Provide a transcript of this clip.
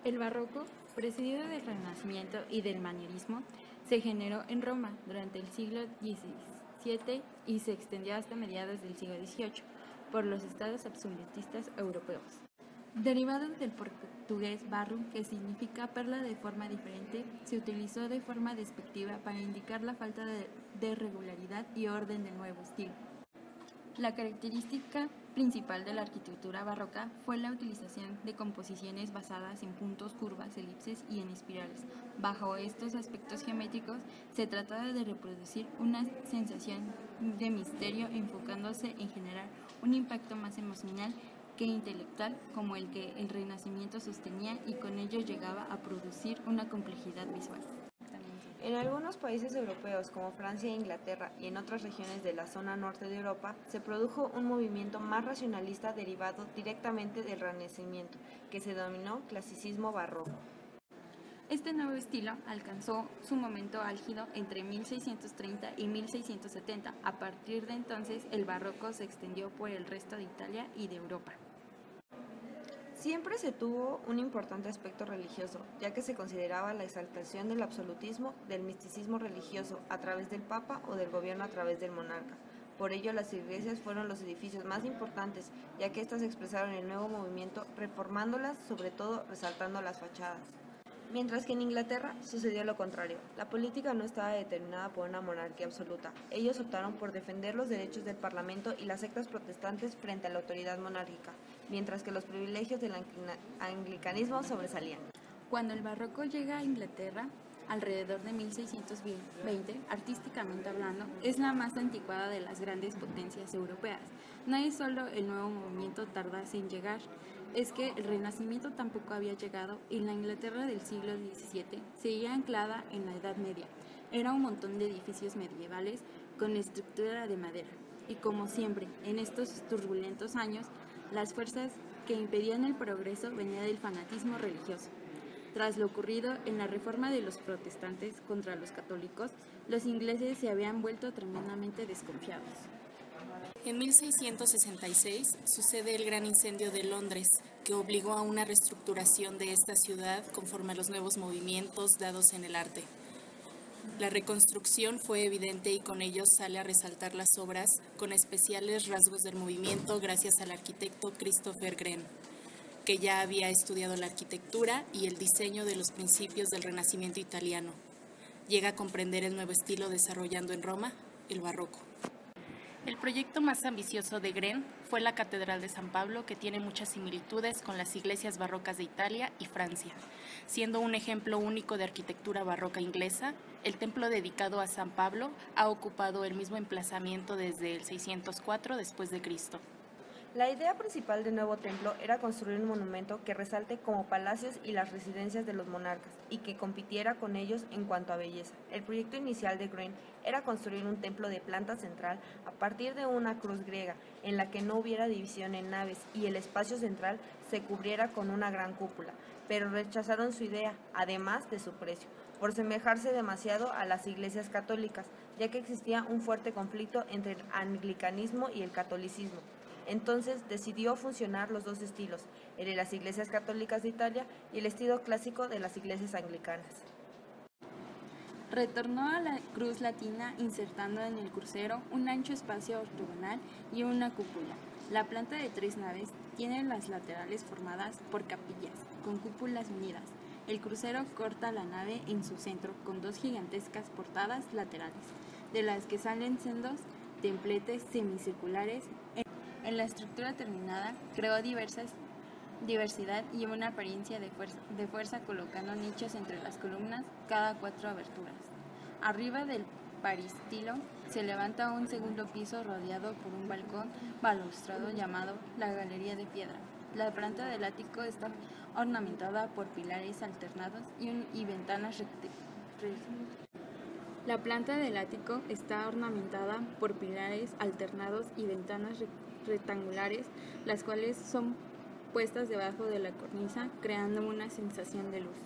El barroco, precedido del Renacimiento y del manierismo, se generó en Roma durante el siglo XVII y se extendió hasta mediados del siglo XVIII por los estados absolutistas europeos. Derivado del portugués barro, que significa perla de forma diferente, se utilizó de forma despectiva para indicar la falta de regularidad y orden del nuevo estilo. La característica principal de la arquitectura barroca fue la utilización de composiciones basadas en puntos, curvas, elipses y en espirales. Bajo estos aspectos geométricos, se trataba de reproducir una sensación de misterio enfocándose en generar un impacto más emocional que intelectual, como el que el Renacimiento sostenía, y con ello llegaba a producir una complejidad visual. En algunos países europeos como Francia e Inglaterra y en otras regiones de la zona norte de Europa se produjo un movimiento más racionalista derivado directamente del Renacimiento, que se denominó clasicismo barroco. Este nuevo estilo alcanzó su momento álgido entre 1630 y 1670. A partir de entonces, el barroco se extendió por el resto de Italia y de Europa. Siempre se tuvo un importante aspecto religioso, ya que se consideraba la exaltación del absolutismo, del misticismo religioso a través del Papa o del gobierno a través del monarca. Por ello, las iglesias fueron los edificios más importantes, ya que éstas expresaron el nuevo movimiento, reformándolas, sobre todo resaltando las fachadas. Mientras que en Inglaterra sucedió lo contrario. La política no estaba determinada por una monarquía absoluta. Ellos optaron por defender los derechos del Parlamento y las sectas protestantes frente a la autoridad monárquica, mientras que los privilegios del anglicanismo sobresalían. Cuando el barroco llega a Inglaterra, alrededor de 1620, artísticamente hablando, es la más anticuada de las grandes potencias europeas. No es solo el nuevo movimiento tardase en llegar, es que el Renacimiento tampoco había llegado y la Inglaterra del siglo XVII seguía anclada en la Edad Media. Era un montón de edificios medievales con estructura de madera. Y como siempre, en estos turbulentos años, las fuerzas que impedían el progreso venían del fanatismo religioso. Tras lo ocurrido en la reforma de los protestantes contra los católicos, los ingleses se habían vuelto tremendamente desconfiados. En 1666 sucede el gran incendio de Londres, que obligó a una reestructuración de esta ciudad conforme a los nuevos movimientos dados en el arte. La reconstrucción fue evidente y con ello sale a resaltar las obras con especiales rasgos del movimiento gracias al arquitecto Christopher Wren, que ya había estudiado la arquitectura y el diseño de los principios del Renacimiento italiano. Llega a comprender el nuevo estilo desarrollando en Roma el barroco. El proyecto más ambicioso de Wren fue la Catedral de San Pablo, que tiene muchas similitudes con las iglesias barrocas de Italia y Francia. Siendo un ejemplo único de arquitectura barroca inglesa, el templo dedicado a San Pablo ha ocupado el mismo emplazamiento desde el 604 después de Cristo. La idea principal del nuevo templo era construir un monumento que resalte como palacios y las residencias de los monarcas y que compitiera con ellos en cuanto a belleza. El proyecto inicial de Wren era construir un templo de planta central a partir de una cruz griega en la que no hubiera división en naves y el espacio central se cubriera con una gran cúpula, pero rechazaron su idea, además de su precio, por semejarse demasiado a las iglesias católicas, ya que existía un fuerte conflicto entre el anglicanismo y el catolicismo. Entonces decidió fusionar los dos estilos, el de las iglesias católicas de Italia y el estilo clásico de las iglesias anglicanas. Retornó a la cruz latina insertando en el crucero un ancho espacio ortogonal y una cúpula. La planta de 3 naves tiene las laterales formadas por capillas, con cúpulas unidas. El crucero corta la nave en su centro con 2 gigantescas portadas laterales, de las que salen sendos templetes semicirculares. En la estructura terminada creó diversidad y una apariencia de fuerza colocando nichos entre las columnas cada 4 aberturas. Arriba del peristilo se levanta un segundo piso rodeado por un balcón balaustrado llamado la Galería de Piedra. La planta del ático está ornamentada por pilares alternados y ventanas La planta del ático está ornamentada por pilares alternados y ventanas rectangulares, las cuales son puestas debajo de la cornisa, creando una sensación de luz.